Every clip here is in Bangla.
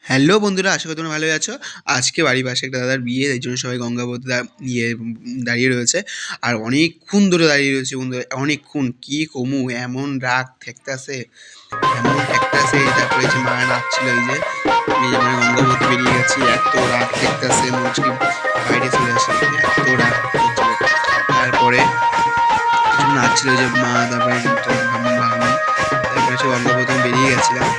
হ্যালো বন্ধুরা, আশা করি তোমরা ভালোই আছো। আজকে বাড়ির পাশে একটা দাদার বিয়ে, এই জন্য সবাই গঙ্গাবতী দাঁড়িয়ে রয়েছে। আর অনেকক্ষণ ধরে দাঁড়িয়ে রয়েছে বন্ধুরা, অনেকক্ষণ। কি কমু, এমন রাগ ঠেকতাছে, এমন ঠেকতাছে। তারপরে যে মা নাচছিল, এই যে মানে গঙ্গাবতী বেরিয়ে গেছি, এত রাগ ঠেকতাছে, মনে হচ্ছে কি বাইরে চলে আসে, এত রাগ হচ্ছিল। তারপরে নাচছিল যে মা, তারপরে ভাগ্নি, তারপরে সে গঙ্গাবতী বেরিয়ে গেছিলাম।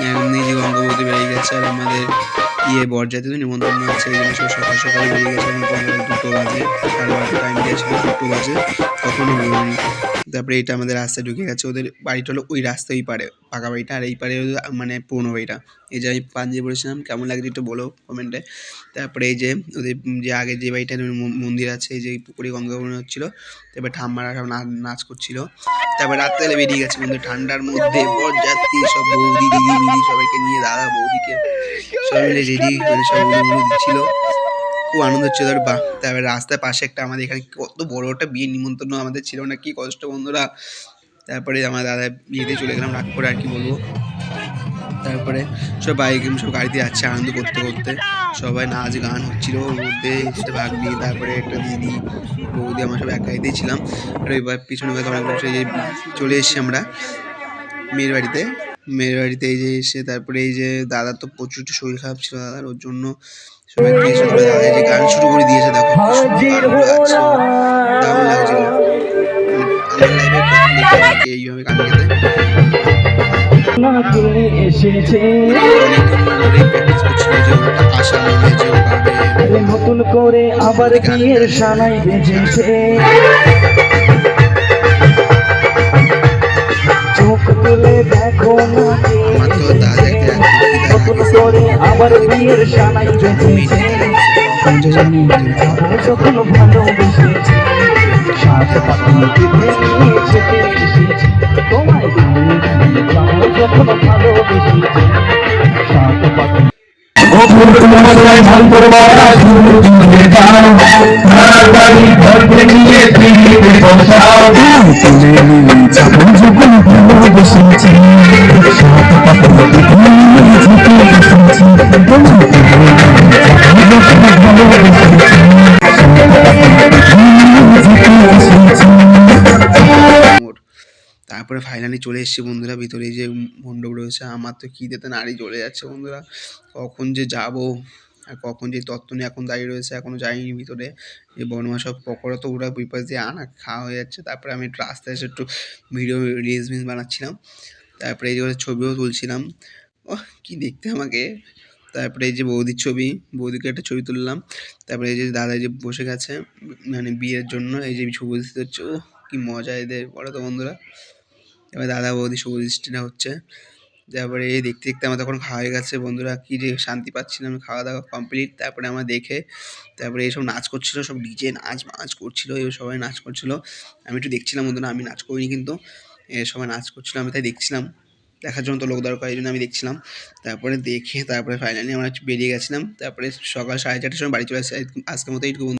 এমনি যে গঙ্গাবতী বেরিয়ে গেছে, আর আমাদের বরযাত্রী তো নিমন্ত্রণ আছে, এই জন্য সব সকাল সকালে বেরিয়ে গেছে। এখন দুটো বাজে, 12:30 টাইম দিয়েছিল, 2 বাজে, তখনও বেরোয়নি। তারপরে এটা আমাদের রাস্তায় ঢুকে গেছে। ওদের বাড়িটা হলো ওই রাস্তায়, ওই পারে পাকা বাড়িটা, আর এই পারে মানে পুরোনো বাড়িটা। এই যে আমি পাঞ্জাবি পড়েছিলাম, কেমন লাগছে একটু বলো কমেন্টে। তারপরে এই যে ওদের যে আগে যে বাড়িটা মন্দির আছে, এই যে পুকুরে গঙ্গা মনে হচ্ছিলো। তারপরে ঠাম্মারা সব নাচ করছিল। তারপর রাত্রেবেলা বেরিয়ে গেছে বন্ধু, ঠান্ডার মধ্যে বরযাত্রী সব বৌদি দিদি মিদি সবাইকে নিয়ে, দাদা বৌদিকে সবাই মিলে রেডি মানে সব উলু দিচ্ছিল। খুব আনন্দ হচ্ছিল। তারপরে রাস্তার পাশে একটা আমাদের এখানে কত বড় একটা বিয়ের নিমন্ত্রণ আমাদের ছিল না, কি কষ্ট বন্ধুরা। তারপরে আমার দাদা বিয়েতে চলে গেলাম রাগ করে, আর কি বলবো। তারপরে সব বাইকে সব গাড়িতে যাচ্ছে আনন্দ করতে করতে, সবাই নাচ গান হচ্ছিল। ওর মধ্যে একটা ভাগ্নি, তারপরে একটা দিদি, বৌদি, আমরা সব এক গাড়িতেই ছিলাম। আর এবার পিছনে আমরা যে চলে এসেছি আমরা মেয়ের বাড়িতে। মেয়ের বাড়িতে এই যে এসে, তারপরে এই যে দাদার তো প্রচুর শরীর খারাপ ছিল দাদার, ওর জন্য সবাই গিয়েছিল। তারপরে দাদা এই যে গান শুরু করে দিয়েছে, দেখো কি সুন্দর গানগুলো গাচ্ছিল, দারুণ লাগছিল। মানে আমার লাইফে প্রথম দেখলাম আর কি এইভাবে গান গেতে। অনেকদিন ধরে প্র্যাকটিস করছিল যে ওটা আশা মনে যে ও গাবে, নতুন করে আবার বিয়ের সানাই বেজেছে। চোখ তুলে দেখো না, আমার তো দাদাকে নতুন করে আবার বিয়ের সানাই বেজেছে। জানি যখন ভালোবেসেছি, সাত পাখি নিয়েছে এসেছি, তোমায় যখন ভালোবেসেছি, সাত পাখি তারপরে ফাইনালি চলে এসেছি বন্ধুরা ভিতরে, যে মণ্ডপ রয়েছে। আমার তো খিদেতে নাড়ি জ্বলে যাচ্ছে বন্ধুরা, কখন যে যাব আর কখন যে তত্ত্ব নিয়ে এখন দাঁড়িয়ে রয়েছে, এখনও যাইনি ভিতরে। এই বর্মা সব পকোড়া তো ওরা বিপাস দিয়ে আনা খাওয়া হয়ে যাচ্ছে। তারপরে আমি একটু রাস্তায় এসে একটু ভিডিও রিলস মিলস বানাচ্ছিলাম। তারপরে এই যে ছবিও তুলছিলাম। ওহ কি দেখতে আমাকে। তারপরে এই যে বৌদির ছবি, বৌদিকে একটা ছবি তুললাম। তারপরে এই যে দাদা যে বসে গেছে মানে বিয়ের জন্য, এই যে শুভ দৃষ্টি হচ্ছে। ও কি মজা এদের, বলো তো বন্ধুরা। এবার দাদা বৌদি শুভ দৃষ্টিটা হচ্ছে। তারপরে এই দেখতে দেখতে আমার তখন খাওয়া হয়ে গেছে বন্ধুরা, কি যে শান্তি পাচ্ছিলাম। খাওয়া দাওয়া কমপ্লিট। তারপরে আমার দেখে, তারপরে এইসব নাচ করছিল, সব ডিজে নাচ করছিল, এবার সবাই নাচ করছিল। আমি একটু দেখছিলাম বন্ধুরা, আমি নাচ করিনি কিন্তু সবাই নাচ করছিল, আমি তাই দেখছিলাম। দেখার জন্য তো লোক দরকার, এই জন্য আমি দেখছিলাম। তারপরে দেখে তারপরে ফাইনালি আমরা বেরিয়ে গেছিলাম। তারপরে সকাল 4:30টার সময় বাড়ি চলে আসছি। আজকের মতো এইটুকু।